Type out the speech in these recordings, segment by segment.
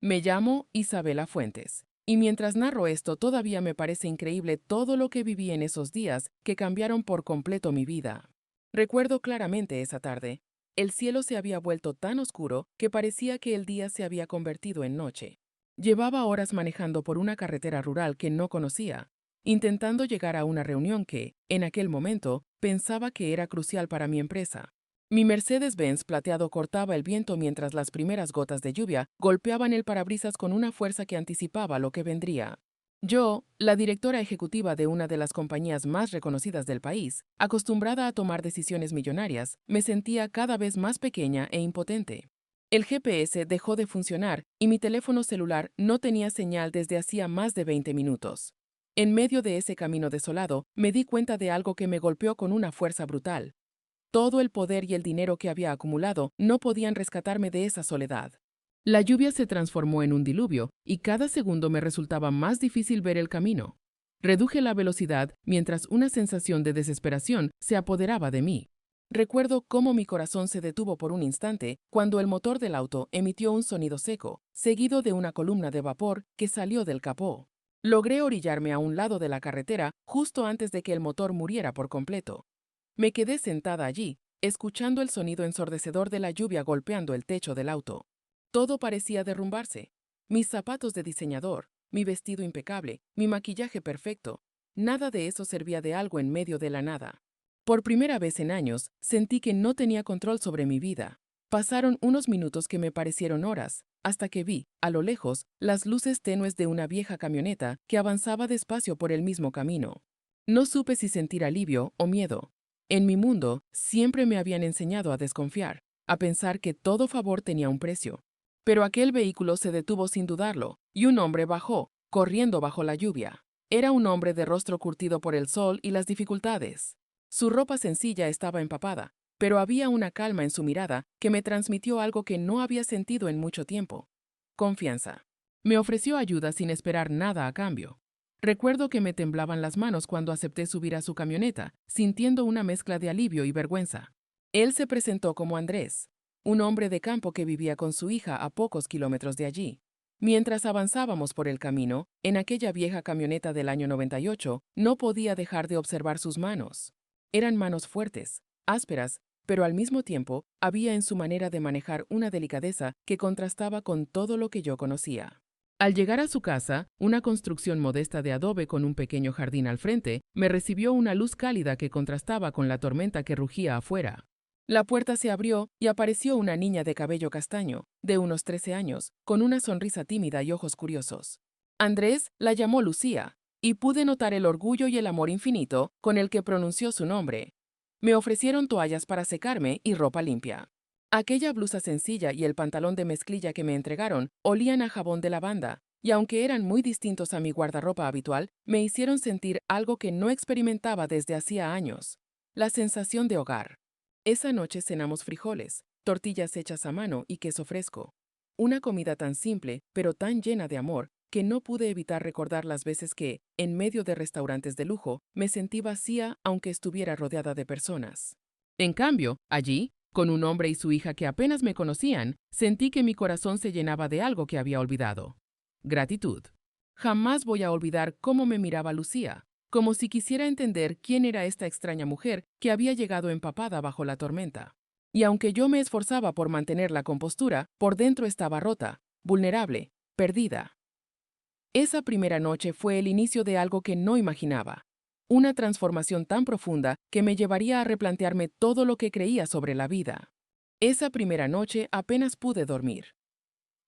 Me llamo Isabela Fuentes, y mientras narro esto todavía me parece increíble todo lo que viví en esos días que cambiaron por completo mi vida. Recuerdo claramente esa tarde. El cielo se había vuelto tan oscuro que parecía que el día se había convertido en noche. Llevaba horas manejando por una carretera rural que no conocía, intentando llegar a una reunión que, en aquel momento, pensaba que era crucial para mi empresa. Mi Mercedes-Benz plateado cortaba el viento mientras las primeras gotas de lluvia golpeaban el parabrisas con una fuerza que anticipaba lo que vendría. Yo, la directora ejecutiva de una de las compañías más reconocidas del país, acostumbrada a tomar decisiones millonarias, me sentía cada vez más pequeña e impotente. El GPS dejó de funcionar y mi teléfono celular no tenía señal desde hacía más de 20 minutos. En medio de ese camino desolado, me di cuenta de algo que me golpeó con una fuerza brutal. Todo el poder y el dinero que había acumulado no podían rescatarme de esa soledad. La lluvia se transformó en un diluvio y cada segundo me resultaba más difícil ver el camino. Reduje la velocidad mientras una sensación de desesperación se apoderaba de mí. Recuerdo cómo mi corazón se detuvo por un instante cuando el motor del auto emitió un sonido seco, seguido de una columna de vapor que salió del capó. Logré orillarme a un lado de la carretera justo antes de que el motor muriera por completo. Me quedé sentada allí, escuchando el sonido ensordecedor de la lluvia golpeando el techo del auto. Todo parecía derrumbarse. Mis zapatos de diseñador, mi vestido impecable, mi maquillaje perfecto, nada de eso servía de algo en medio de la nada. Por primera vez en años, sentí que no tenía control sobre mi vida. Pasaron unos minutos que me parecieron horas, hasta que vi, a lo lejos, las luces tenues de una vieja camioneta que avanzaba despacio por el mismo camino. No supe si sentir alivio o miedo. En mi mundo, siempre me habían enseñado a desconfiar, a pensar que todo favor tenía un precio. Pero aquel vehículo se detuvo sin dudarlo, y un hombre bajó, corriendo bajo la lluvia. Era un hombre de rostro curtido por el sol y las dificultades. Su ropa sencilla estaba empapada, pero había una calma en su mirada que me transmitió algo que no había sentido en mucho tiempo: confianza. Me ofreció ayuda sin esperar nada a cambio. Recuerdo que me temblaban las manos cuando acepté subir a su camioneta, sintiendo una mezcla de alivio y vergüenza. Él se presentó como Andrés, un hombre de campo que vivía con su hija a pocos kilómetros de allí. Mientras avanzábamos por el camino, en aquella vieja camioneta del año 98, no podía dejar de observar sus manos. Eran manos fuertes, ásperas, pero al mismo tiempo había en su manera de manejar una delicadeza que contrastaba con todo lo que yo conocía. Al llegar a su casa, una construcción modesta de adobe con un pequeño jardín al frente, me recibió una luz cálida que contrastaba con la tormenta que rugía afuera. La puerta se abrió y apareció una niña de cabello castaño, de unos 13 años, con una sonrisa tímida y ojos curiosos. Andrés la llamó Lucía, y pude notar el orgullo y el amor infinito con el que pronunció su nombre. Me ofrecieron toallas para secarme y ropa limpia. Aquella blusa sencilla y el pantalón de mezclilla que me entregaron olían a jabón de lavanda, y aunque eran muy distintos a mi guardarropa habitual, me hicieron sentir algo que no experimentaba desde hacía años: la sensación de hogar. Esa noche cenamos frijoles, tortillas hechas a mano y queso fresco. Una comida tan simple, pero tan llena de amor, que no pude evitar recordar las veces que, en medio de restaurantes de lujo, me sentí vacía aunque estuviera rodeada de personas. En cambio, allí, con un hombre y su hija que apenas me conocían, sentí que mi corazón se llenaba de algo que había olvidado: gratitud. Jamás voy a olvidar cómo me miraba Lucía, como si quisiera entender quién era esta extraña mujer que había llegado empapada bajo la tormenta. Y aunque yo me esforzaba por mantener la compostura, por dentro estaba rota, vulnerable, perdida. Esa primera noche fue el inicio de algo que no imaginaba: una transformación tan profunda que me llevaría a replantearme todo lo que creía sobre la vida. Esa primera noche apenas pude dormir.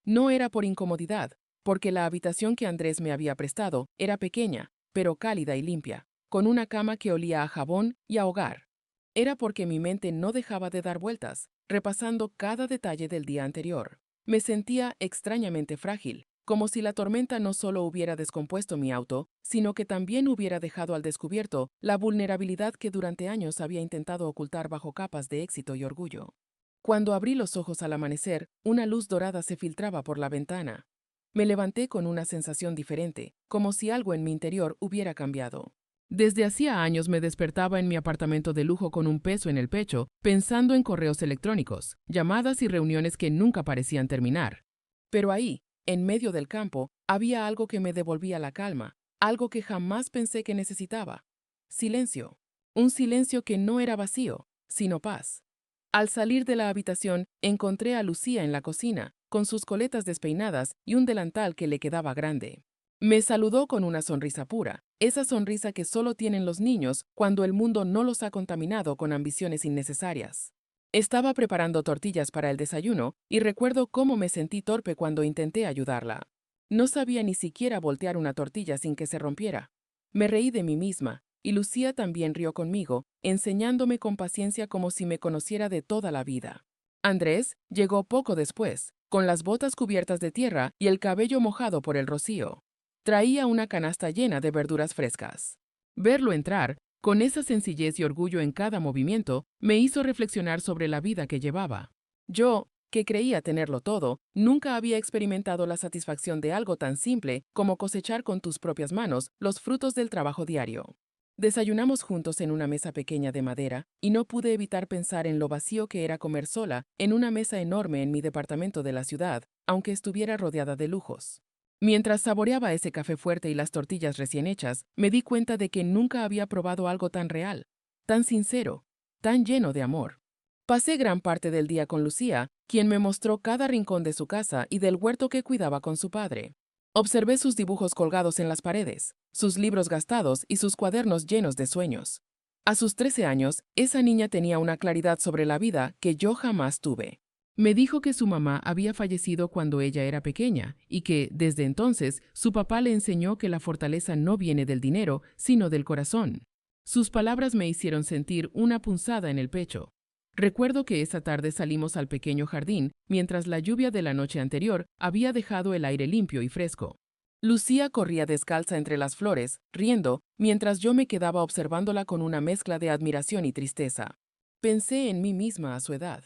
No era por incomodidad, porque la habitación que Andrés me había prestado era pequeña, pero cálida y limpia, con una cama que olía a jabón y a hogar. Era porque mi mente no dejaba de dar vueltas, repasando cada detalle del día anterior. Me sentía extrañamente frágil, como si la tormenta no solo hubiera descompuesto mi auto, sino que también hubiera dejado al descubierto la vulnerabilidad que durante años había intentado ocultar bajo capas de éxito y orgullo. Cuando abrí los ojos al amanecer, una luz dorada se filtraba por la ventana. Me levanté con una sensación diferente, como si algo en mi interior hubiera cambiado. Desde hacía años me despertaba en mi apartamento de lujo con un peso en el pecho, pensando en correos electrónicos, llamadas y reuniones que nunca parecían terminar. Pero ahí, En medio del campo, había algo que me devolvía la calma, algo que jamás pensé que necesitaba. Silencio. Un silencio que no era vacío, sino paz. Al salir de la habitación, encontré a Lucía en la cocina, con sus coletas despeinadas y un delantal que le quedaba grande. Me saludó con una sonrisa pura, esa sonrisa que solo tienen los niños cuando el mundo no los ha contaminado con ambiciones innecesarias. Estaba preparando tortillas para el desayuno y recuerdo cómo me sentí torpe cuando intenté ayudarla. No sabía ni siquiera voltear una tortilla sin que se rompiera. Me reí de mí misma, y Lucía también rió conmigo, enseñándome con paciencia como si me conociera de toda la vida. Andrés llegó poco después, con las botas cubiertas de tierra y el cabello mojado por el rocío. Traía una canasta llena de verduras frescas. Verlo entrar, con esa sencillez y orgullo en cada movimiento, me hizo reflexionar sobre la vida que llevaba. Yo, que creía tenerlo todo, nunca había experimentado la satisfacción de algo tan simple como cosechar con tus propias manos los frutos del trabajo diario. Desayunamos juntos en una mesa pequeña de madera, y no pude evitar pensar en lo vacío que era comer sola en una mesa enorme en mi departamento de la ciudad, aunque estuviera rodeada de lujos. Mientras saboreaba ese café fuerte y las tortillas recién hechas, me di cuenta de que nunca había probado algo tan real, tan sincero, tan lleno de amor. Pasé gran parte del día con Lucía, quien me mostró cada rincón de su casa y del huerto que cuidaba con su padre. Observé sus dibujos colgados en las paredes, sus libros gastados y sus cuadernos llenos de sueños. A sus 13 años, esa niña tenía una claridad sobre la vida que yo jamás tuve. Me dijo que su mamá había fallecido cuando ella era pequeña y que, desde entonces, su papá le enseñó que la fortaleza no viene del dinero, sino del corazón. Sus palabras me hicieron sentir una punzada en el pecho. Recuerdo que esa tarde salimos al pequeño jardín, mientras la lluvia de la noche anterior había dejado el aire limpio y fresco. Lucía corría descalza entre las flores, riendo, mientras yo me quedaba observándola con una mezcla de admiración y tristeza. Pensé en mí misma a su edad,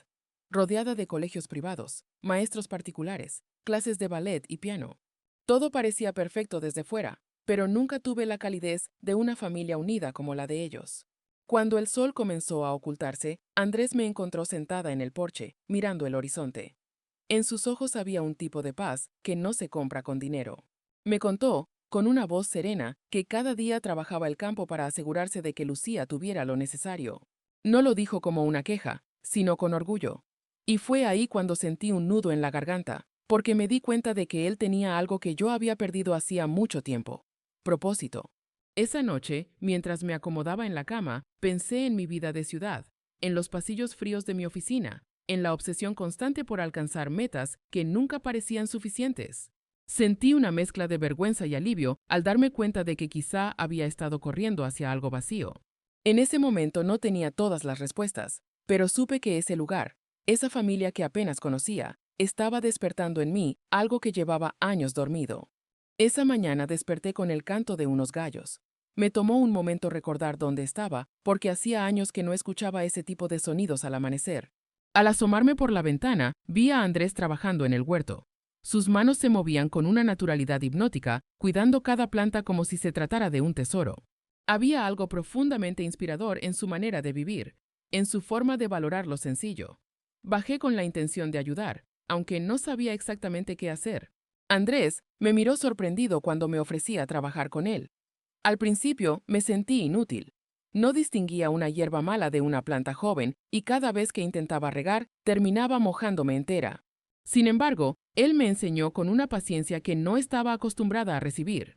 rodeada de colegios privados, maestros particulares, clases de ballet y piano. Todo parecía perfecto desde fuera, pero nunca tuve la calidez de una familia unida como la de ellos. Cuando el sol comenzó a ocultarse, Andrés me encontró sentada en el porche, mirando el horizonte. En sus ojos había un tipo de paz que no se compra con dinero. Me contó, con una voz serena, que cada día trabajaba el campo para asegurarse de que Lucía tuviera lo necesario. No lo dijo como una queja, sino con orgullo. Y fue ahí cuando sentí un nudo en la garganta, porque me di cuenta de que él tenía algo que yo había perdido hacía mucho tiempo: propósito. Esa noche, mientras me acomodaba en la cama, pensé en mi vida de ciudad, en los pasillos fríos de mi oficina, en la obsesión constante por alcanzar metas que nunca parecían suficientes. Sentí una mezcla de vergüenza y alivio al darme cuenta de que quizá había estado corriendo hacia algo vacío. En ese momento no tenía todas las respuestas, pero supe que ese lugar, esa familia que apenas conocía, estaba despertando en mí algo que llevaba años dormido. Esa mañana desperté con el canto de unos gallos. Me tomó un momento recordar dónde estaba, porque hacía años que no escuchaba ese tipo de sonidos al amanecer. Al asomarme por la ventana, vi a Andrés trabajando en el huerto. Sus manos se movían con una naturalidad hipnótica, cuidando cada planta como si se tratara de un tesoro. Había algo profundamente inspirador en su manera de vivir, en su forma de valorar lo sencillo. Bajé con la intención de ayudar, aunque no sabía exactamente qué hacer. Andrés me miró sorprendido cuando me ofrecía trabajar con él. Al principio me sentí inútil. No distinguía una hierba mala de una planta joven y cada vez que intentaba regar, terminaba mojándome entera. Sin embargo, él me enseñó con una paciencia que no estaba acostumbrada a recibir.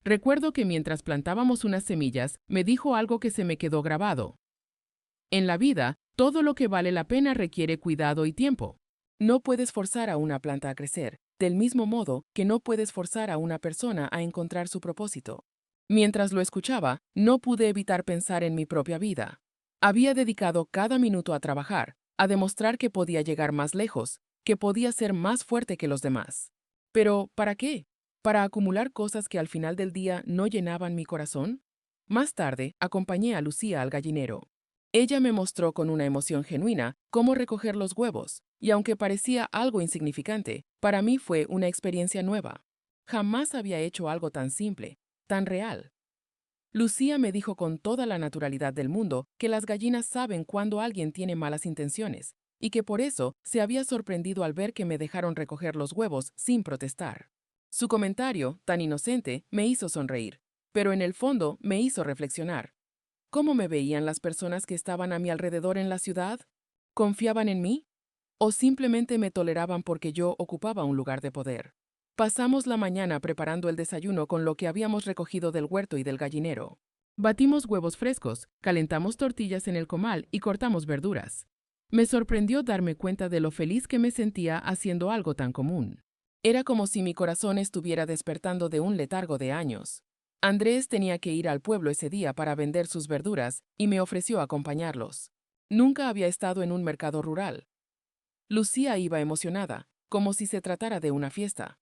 Recuerdo que mientras plantábamos unas semillas, me dijo algo que se me quedó grabado. En la vida, todo lo que vale la pena requiere cuidado y tiempo. No puedes forzar a una planta a crecer, del mismo modo que no puedes forzar a una persona a encontrar su propósito. Mientras lo escuchaba, no pude evitar pensar en mi propia vida. Había dedicado cada minuto a trabajar, a demostrar que podía llegar más lejos, que podía ser más fuerte que los demás. Pero, ¿para qué? ¿Para acumular cosas que al final del día no llenaban mi corazón? Más tarde, acompañé a Lucía al gallinero. Ella me mostró con una emoción genuina cómo recoger los huevos, y aunque parecía algo insignificante, para mí fue una experiencia nueva. Jamás había hecho algo tan simple, tan real. Lucía me dijo con toda la naturalidad del mundo que las gallinas saben cuando alguien tiene malas intenciones, y que por eso se había sorprendido al ver que me dejaron recoger los huevos sin protestar. Su comentario, tan inocente, me hizo sonreír, pero en el fondo me hizo reflexionar. ¿Cómo me veían las personas que estaban a mi alrededor en la ciudad? ¿Confiaban en mí? ¿O simplemente me toleraban porque yo ocupaba un lugar de poder? Pasamos la mañana preparando el desayuno con lo que habíamos recogido del huerto y del gallinero. Batimos huevos frescos, calentamos tortillas en el comal y cortamos verduras. Me sorprendió darme cuenta de lo feliz que me sentía haciendo algo tan común. Era como si mi corazón estuviera despertando de un letargo de años. Andrés tenía que ir al pueblo ese día para vender sus verduras y me ofreció acompañarlos. Nunca había estado en un mercado rural. Lucía iba emocionada, como si se tratara de una fiesta.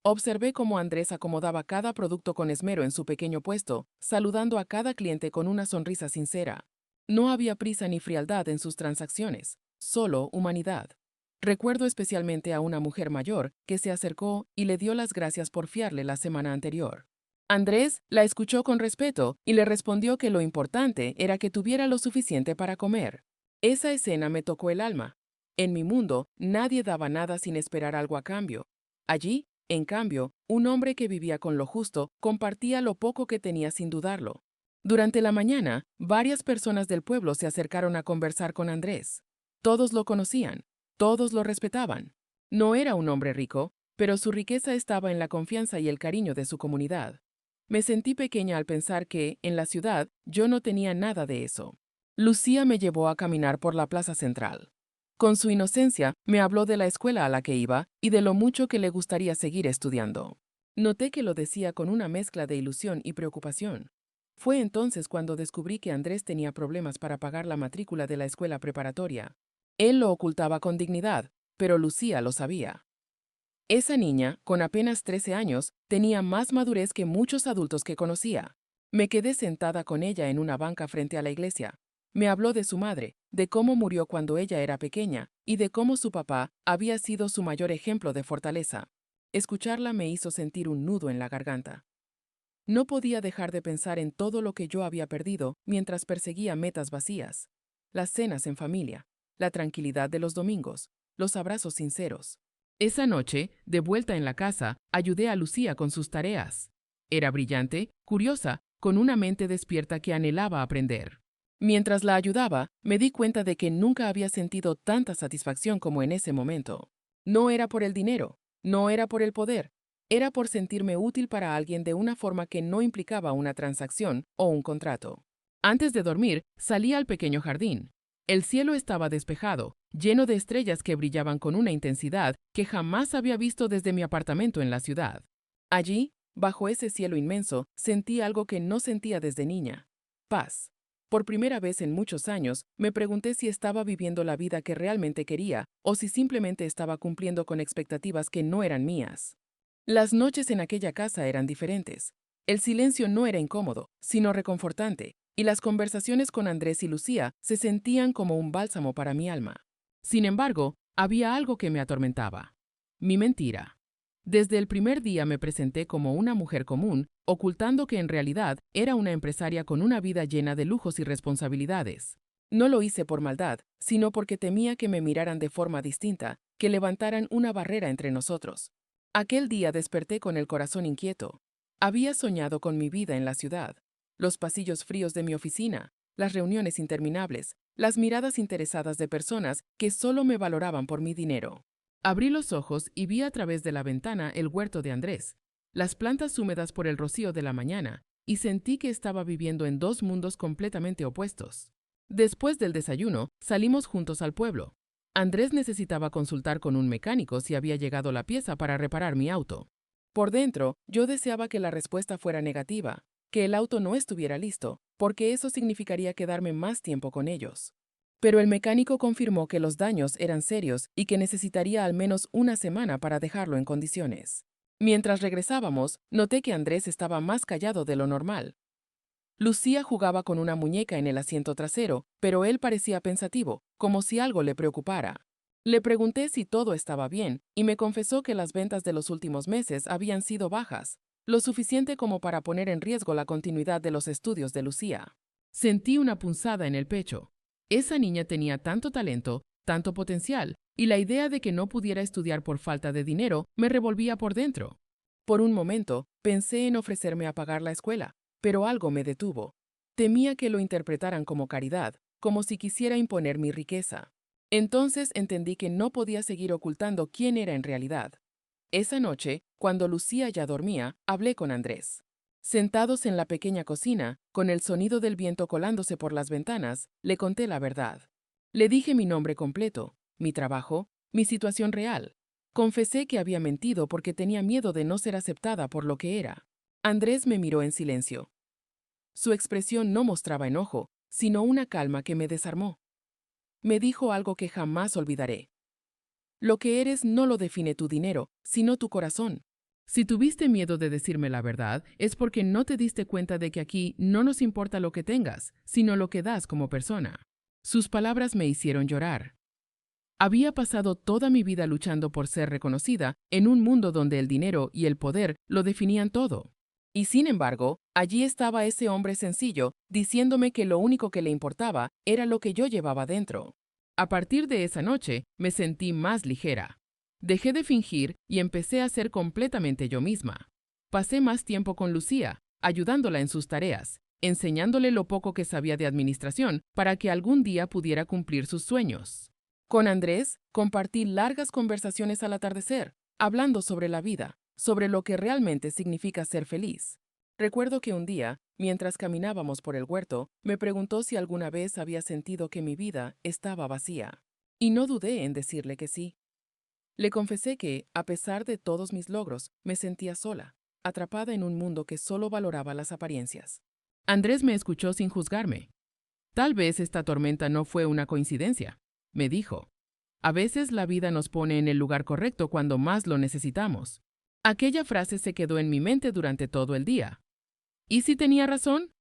Observé cómo Andrés acomodaba cada producto con esmero en su pequeño puesto, saludando a cada cliente con una sonrisa sincera. No había prisa ni frialdad en sus transacciones, solo humanidad. Recuerdo especialmente a una mujer mayor que se acercó y le dio las gracias por fiarle la semana anterior. Andrés la escuchó con respeto y le respondió que lo importante era que tuviera lo suficiente para comer. Esa escena me tocó el alma. En mi mundo, nadie daba nada sin esperar algo a cambio. Allí, en cambio, un hombre que vivía con lo justo compartía lo poco que tenía sin dudarlo. Durante la mañana, varias personas del pueblo se acercaron a conversar con Andrés. Todos lo conocían, todos lo respetaban. No era un hombre rico, pero su riqueza estaba en la confianza y el cariño de su comunidad. Me sentí pequeña al pensar que, en la ciudad, yo no tenía nada de eso. Lucía me llevó a caminar por la plaza central. Con su inocencia, me habló de la escuela a la que iba y de lo mucho que le gustaría seguir estudiando. Noté que lo decía con una mezcla de ilusión y preocupación. Fue entonces cuando descubrí que Andrés tenía problemas para pagar la matrícula de la escuela preparatoria. Él lo ocultaba con dignidad, pero Lucía lo sabía. Esa niña, con apenas 13 años, tenía más madurez que muchos adultos que conocía. Me quedé sentada con ella en una banca frente a la iglesia. Me habló de su madre, de cómo murió cuando ella era pequeña y de cómo su papá había sido su mayor ejemplo de fortaleza. Escucharla me hizo sentir un nudo en la garganta. No podía dejar de pensar en todo lo que yo había perdido mientras perseguía metas vacías. Las cenas en familia, la tranquilidad de los domingos, los abrazos sinceros. Esa noche, de vuelta en la casa, ayudé a Lucía con sus tareas. Era brillante, curiosa, con una mente despierta que anhelaba aprender. Mientras la ayudaba, me di cuenta de que nunca había sentido tanta satisfacción como en ese momento. No era por el dinero, no era por el poder, era por sentirme útil para alguien de una forma que no implicaba una transacción o un contrato. Antes de dormir, salí al pequeño jardín. El cielo estaba despejado, lleno de estrellas que brillaban con una intensidad que jamás había visto desde mi apartamento en la ciudad. Allí, bajo ese cielo inmenso, sentí algo que no sentía desde niña: paz. Por primera vez en muchos años, me pregunté si estaba viviendo la vida que realmente quería o si simplemente estaba cumpliendo con expectativas que no eran mías. Las noches en aquella casa eran diferentes. El silencio no era incómodo, sino reconfortante, y las conversaciones con Andrés y Lucía se sentían como un bálsamo para mi alma. Sin embargo, había algo que me atormentaba: mi mentira. Desde el primer día me presenté como una mujer común, ocultando que en realidad era una empresaria con una vida llena de lujos y responsabilidades. No lo hice por maldad, sino porque temía que me miraran de forma distinta, que levantaran una barrera entre nosotros. Aquel día desperté con el corazón inquieto. Había soñado con mi vida en la ciudad, los pasillos fríos de mi oficina, las reuniones interminables, las miradas interesadas de personas que solo me valoraban por mi dinero. Abrí los ojos y vi a través de la ventana el huerto de Andrés, las plantas húmedas por el rocío de la mañana, y sentí que estaba viviendo en dos mundos completamente opuestos. Después del desayuno, salimos juntos al pueblo. Andrés necesitaba consultar con un mecánico si había llegado la pieza para reparar mi auto. Por dentro, yo deseaba que la respuesta fuera negativa, que el auto no estuviera listo, porque eso significaría quedarme más tiempo con ellos. Pero el mecánico confirmó que los daños eran serios y que necesitaría al menos una semana para dejarlo en condiciones. Mientras regresábamos, noté que Andrés estaba más callado de lo normal. Lucía jugaba con una muñeca en el asiento trasero, pero él parecía pensativo, como si algo le preocupara. Le pregunté si todo estaba bien, y me confesó que las ventas de los últimos meses habían sido bajas, lo suficiente como para poner en riesgo la continuidad de los estudios de Lucía. Sentí una punzada en el pecho. Esa niña tenía tanto talento, tanto potencial, y la idea de que no pudiera estudiar por falta de dinero me revolvía por dentro. Por un momento, pensé en ofrecerme a pagar la escuela, pero algo me detuvo. Temía que lo interpretaran como caridad, como si quisiera imponer mi riqueza. Entonces entendí que no podía seguir ocultando quién era en realidad. Esa noche, cuando Lucía ya dormía, hablé con Andrés. Sentados en la pequeña cocina, con el sonido del viento colándose por las ventanas, le conté la verdad. Le dije mi nombre completo, mi trabajo, mi situación real. Confesé que había mentido porque tenía miedo de no ser aceptada por lo que era. Andrés me miró en silencio. Su expresión no mostraba enojo, sino una calma que me desarmó. Me dijo algo que jamás olvidaré. Lo que eres no lo define tu dinero, sino tu corazón. Si tuviste miedo de decirme la verdad, es porque no te diste cuenta de que aquí no nos importa lo que tengas, sino lo que das como persona. Sus palabras me hicieron llorar. Había pasado toda mi vida luchando por ser reconocida en un mundo donde el dinero y el poder lo definían todo. Y sin embargo, allí estaba ese hombre sencillo diciéndome que lo único que le importaba era lo que yo llevaba dentro. A partir de esa noche, me sentí más ligera. Dejé de fingir y empecé a ser completamente yo misma. Pasé más tiempo con Lucía, ayudándola en sus tareas, enseñándole lo poco que sabía de administración para que algún día pudiera cumplir sus sueños. Con Andrés, compartí largas conversaciones al atardecer, hablando sobre la vida, sobre lo que realmente significa ser feliz. Recuerdo que un día, mientras caminábamos por el huerto, me preguntó si alguna vez había sentido que mi vida estaba vacía. Y no dudé en decirle que sí. Le confesé que, a pesar de todos mis logros, me sentía sola, atrapada en un mundo que solo valoraba las apariencias. Andrés me escuchó sin juzgarme. Tal vez esta tormenta no fue una coincidencia, me dijo. A veces la vida nos pone en el lugar correcto cuando más lo necesitamos. Aquella frase se quedó en mi mente durante todo el día. ¿Y si tenía razón?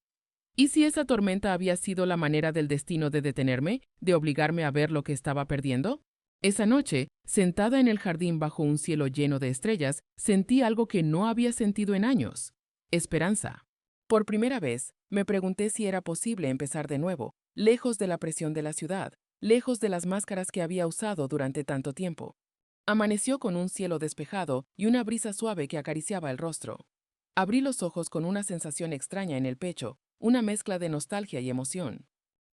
¿Y si esa tormenta había sido la manera del destino de detenerme, de obligarme a ver lo que estaba perdiendo? Esa noche, sentada en el jardín bajo un cielo lleno de estrellas, sentí algo que no había sentido en años: esperanza. Por primera vez, me pregunté si era posible empezar de nuevo, lejos de la presión de la ciudad, lejos de las máscaras que había usado durante tanto tiempo. Amaneció con un cielo despejado y una brisa suave que acariciaba el rostro. Abrí los ojos con una sensación extraña en el pecho, una mezcla de nostalgia y emoción.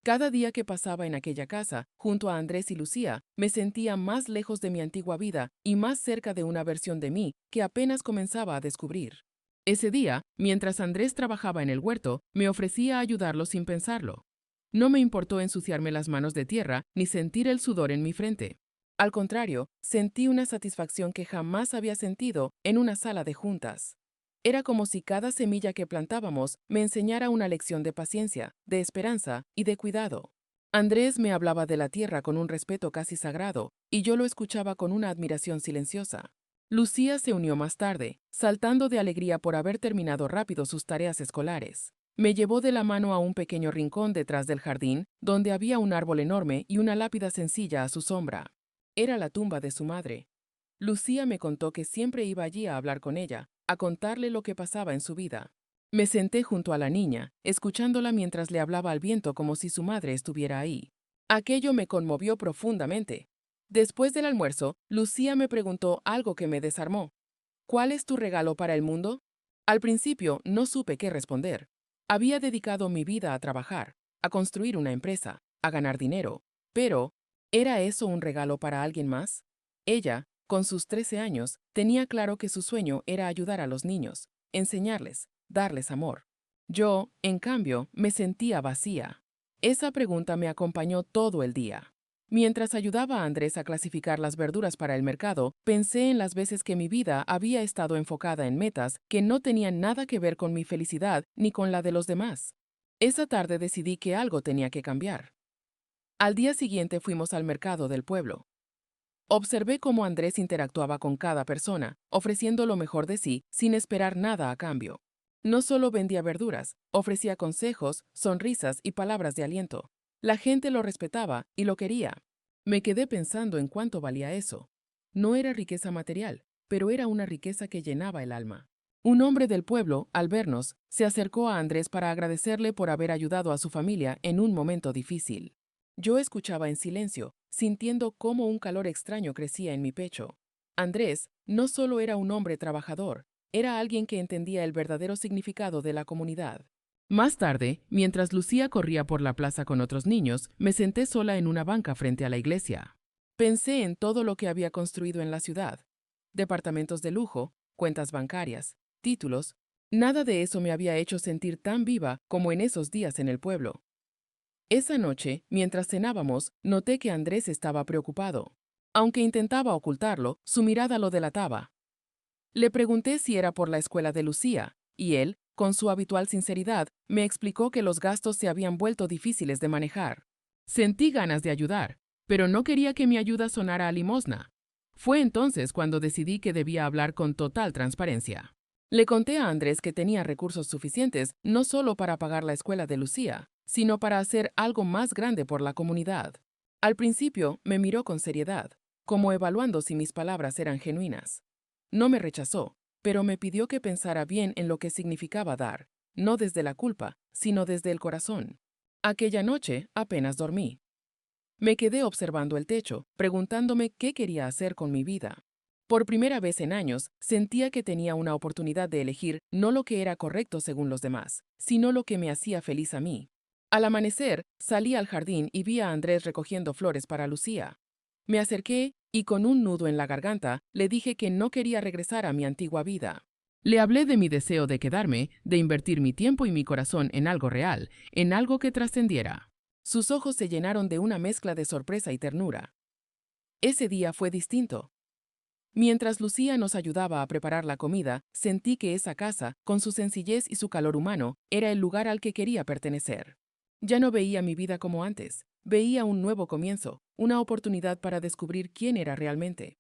Cada día que pasaba en aquella casa, junto a Andrés y Lucía, me sentía más lejos de mi antigua vida y más cerca de una versión de mí que apenas comenzaba a descubrir. Ese día, mientras Andrés trabajaba en el huerto, me ofrecí a ayudarlo sin pensarlo. No me importó ensuciarme las manos de tierra ni sentir el sudor en mi frente. Al contrario, sentí una satisfacción que jamás había sentido en una sala de juntas. Era como si cada semilla que plantábamos me enseñara una lección de paciencia, de esperanza y de cuidado. Andrés me hablaba de la tierra con un respeto casi sagrado, y yo lo escuchaba con una admiración silenciosa. Lucía se unió más tarde, saltando de alegría por haber terminado rápido sus tareas escolares. Me llevó de la mano a un pequeño rincón detrás del jardín, donde había un árbol enorme y una lápida sencilla a su sombra. Era la tumba de su madre. Lucía me contó que siempre iba allí a hablar con ella, a contarle lo que pasaba en su vida. Me senté junto a la niña, escuchándola mientras le hablaba al viento como si su madre estuviera ahí. Aquello me conmovió profundamente. Después del almuerzo, Lucía me preguntó algo que me desarmó. ¿Cuál es tu regalo para el mundo? Al principio no supe qué responder. Había dedicado mi vida a trabajar, a construir una empresa, a ganar dinero. Pero, ¿era eso un regalo para alguien más? Ella, con sus 13 años, tenía claro que su sueño era ayudar a los niños, enseñarles, darles amor. Yo, en cambio, me sentía vacía. Esa pregunta me acompañó todo el día. Mientras ayudaba a Andrés a clasificar las verduras para el mercado, pensé en las veces que mi vida había estado enfocada en metas que no tenían nada que ver con mi felicidad ni con la de los demás. Esa tarde decidí que algo tenía que cambiar. Al día siguiente fuimos al mercado del pueblo. Observé cómo Andrés interactuaba con cada persona, ofreciendo lo mejor de sí sin esperar nada a cambio. No solo vendía verduras, ofrecía consejos, sonrisas y palabras de aliento. La gente lo respetaba y lo quería. Me quedé pensando en cuánto valía eso. No era riqueza material, pero era una riqueza que llenaba el alma. Un hombre del pueblo, al vernos, se acercó a Andrés para agradecerle por haber ayudado a su familia en un momento difícil. Yo escuchaba en silencio, sintiendo cómo un calor extraño crecía en mi pecho. Andrés no solo era un hombre trabajador, era alguien que entendía el verdadero significado de la comunidad. Más tarde, mientras Lucía corría por la plaza con otros niños, me senté sola en una banca frente a la iglesia. Pensé en todo lo que había construido en la ciudad. Departamentos de lujo, cuentas bancarias, títulos. Nada de eso me había hecho sentir tan viva como en esos días en el pueblo. Esa noche, mientras cenábamos, noté que Andrés estaba preocupado. Aunque intentaba ocultarlo, su mirada lo delataba. Le pregunté si era por la escuela de Lucía, y él, con su habitual sinceridad, me explicó que los gastos se habían vuelto difíciles de manejar. Sentí ganas de ayudar, pero no quería que mi ayuda sonara a limosna. Fue entonces cuando decidí que debía hablar con total transparencia. Le conté a Andrés que tenía recursos suficientes no solo para pagar la escuela de Lucía, sino para hacer algo más grande por la comunidad. Al principio me miró con seriedad, como evaluando si mis palabras eran genuinas. No me rechazó, pero me pidió que pensara bien en lo que significaba dar, no desde la culpa, sino desde el corazón. Aquella noche apenas dormí. Me quedé observando el techo, preguntándome qué quería hacer con mi vida. Por primera vez en años, sentía que tenía una oportunidad de elegir no lo que era correcto según los demás, sino lo que me hacía feliz a mí. Al amanecer, salí al jardín y vi a Andrés recogiendo flores para Lucía. Me acerqué y con un nudo en la garganta le dije que no quería regresar a mi antigua vida. Le hablé de mi deseo de quedarme, de invertir mi tiempo y mi corazón en algo real, en algo que trascendiera. Sus ojos se llenaron de una mezcla de sorpresa y ternura. Ese día fue distinto. Mientras Lucía nos ayudaba a preparar la comida, sentí que esa casa, con su sencillez y su calor humano, era el lugar al que quería pertenecer. Ya no veía mi vida como antes, veía un nuevo comienzo, una oportunidad para descubrir quién era realmente.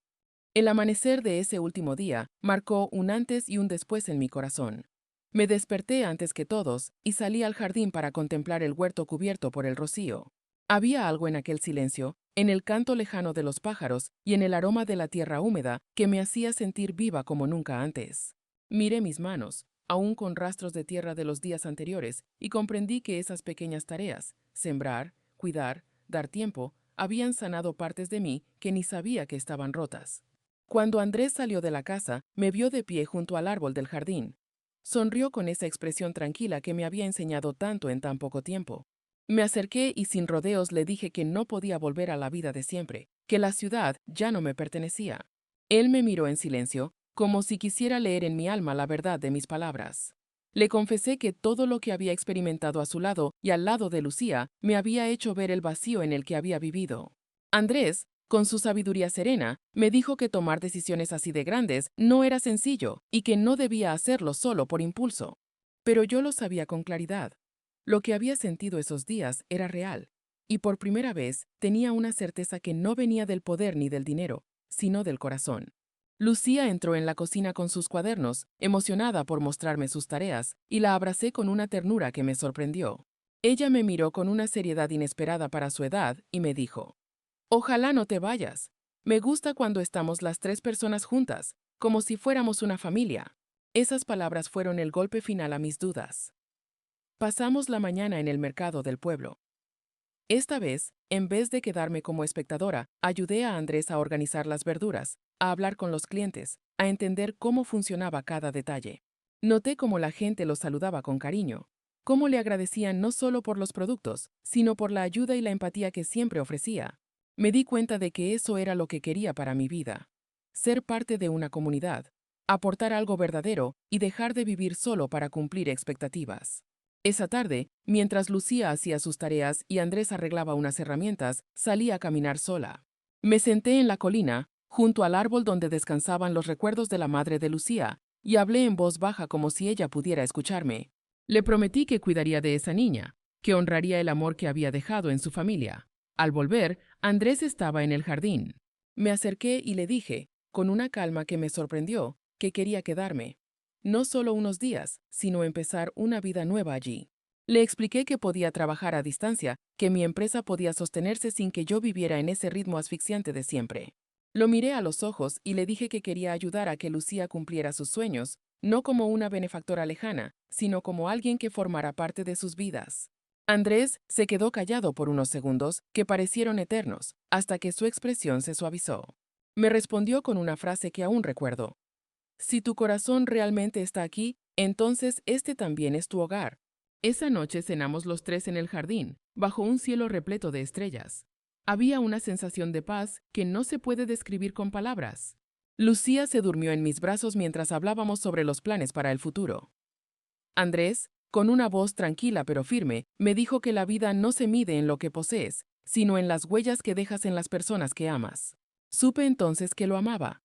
El amanecer de ese último día marcó un antes y un después en mi corazón. Me desperté antes que todos y salí al jardín para contemplar el huerto cubierto por el rocío. Había algo en aquel silencio, en el canto lejano de los pájaros y en el aroma de la tierra húmeda que me hacía sentir viva como nunca antes. Miré mis manos, aún con rastros de tierra de los días anteriores, y comprendí que esas pequeñas tareas, sembrar, cuidar, dar tiempo, habían sanado partes de mí que ni sabía que estaban rotas. Cuando Andrés salió de la casa, me vio de pie junto al árbol del jardín. Sonrió con esa expresión tranquila que me había enseñado tanto en tan poco tiempo. Me acerqué y sin rodeos le dije que no podía volver a la vida de siempre, que la ciudad ya no me pertenecía. Él me miró en silencio, como si quisiera leer en mi alma la verdad de mis palabras. Le confesé que todo lo que había experimentado a su lado y al lado de Lucía me había hecho ver el vacío en el que había vivido. Andrés, con su sabiduría serena, me dijo que tomar decisiones así de grandes no era sencillo y que no debía hacerlo solo por impulso. Pero yo lo sabía con claridad. Lo que había sentido esos días era real, y por primera vez tenía una certeza que no venía del poder ni del dinero, sino del corazón. Lucía entró en la cocina con sus cuadernos, emocionada por mostrarme sus tareas, y la abracé con una ternura que me sorprendió. Ella me miró con una seriedad inesperada para su edad y me dijo: Ojalá no te vayas. Me gusta cuando estamos las tres personas juntas, como si fuéramos una familia. Esas palabras fueron el golpe final a mis dudas. Pasamos la mañana en el mercado del pueblo. Esta vez, en vez de quedarme como espectadora, ayudé a Andrés a organizar las verduras, a hablar con los clientes, a entender cómo funcionaba cada detalle. Noté cómo la gente lo saludaba con cariño, cómo le agradecían no solo por los productos, sino por la ayuda y la empatía que siempre ofrecía. Me di cuenta de que eso era lo que quería para mi vida: ser parte de una comunidad, aportar algo verdadero y dejar de vivir solo para cumplir expectativas. Esa tarde, mientras Lucía hacía sus tareas y Andrés arreglaba unas herramientas, salí a caminar sola. Me senté en la colina, junto al árbol donde descansaban los recuerdos de la madre de Lucía, y hablé en voz baja como si ella pudiera escucharme. Le prometí que cuidaría de esa niña, que honraría el amor que había dejado en su familia. Al volver, Andrés estaba en el jardín. Me acerqué y le dije, con una calma que me sorprendió, que quería quedarme. No solo unos días, sino empezar una vida nueva allí. Le expliqué que podía trabajar a distancia, que mi empresa podía sostenerse sin que yo viviera en ese ritmo asfixiante de siempre. Lo miré a los ojos y le dije que quería ayudar a que Lucía cumpliera sus sueños, no como una benefactora lejana, sino como alguien que formara parte de sus vidas. Andrés se quedó callado por unos segundos que parecieron eternos, hasta que su expresión se suavizó. Me respondió con una frase que aún recuerdo. Si tu corazón realmente está aquí, entonces este también es tu hogar. Esa noche cenamos los tres en el jardín, bajo un cielo repleto de estrellas. Había una sensación de paz que no se puede describir con palabras. Lucía se durmió en mis brazos mientras hablábamos sobre los planes para el futuro. Andrés, con una voz tranquila pero firme, me dijo que la vida no se mide en lo que posees, sino en las huellas que dejas en las personas que amas. Supe entonces que lo amaba.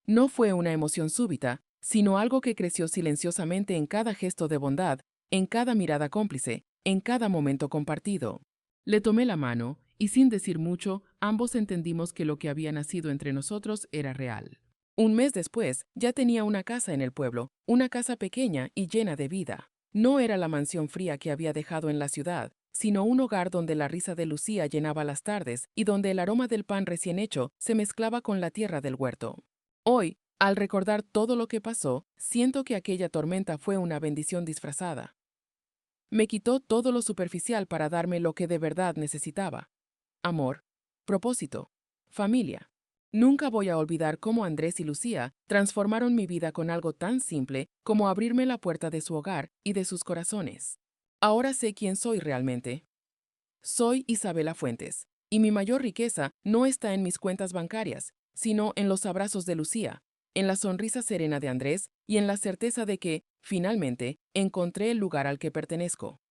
No fue una emoción súbita, sino algo que creció silenciosamente en cada gesto de bondad, en cada mirada cómplice, en cada momento compartido. Le tomé la mano, y sin decir mucho, ambos entendimos que lo que había nacido entre nosotros era real. Un mes después, ya tenía una casa en el pueblo, una casa pequeña y llena de vida. No era la mansión fría que había dejado en la ciudad, sino un hogar donde la risa de Lucía llenaba las tardes y donde el aroma del pan recién hecho se mezclaba con la tierra del huerto. Hoy, al recordar todo lo que pasó, siento que aquella tormenta fue una bendición disfrazada. Me quitó todo lo superficial para darme lo que de verdad necesitaba: amor, propósito, familia. Nunca voy a olvidar cómo Andrés y Lucía transformaron mi vida con algo tan simple como abrirme la puerta de su hogar y de sus corazones. Ahora sé quién soy realmente. Soy Isabela Fuentes, y mi mayor riqueza no está en mis cuentas bancarias, sino en los abrazos de Lucía, en la sonrisa serena de Andrés y en la certeza de que, finalmente, encontré el lugar al que pertenezco.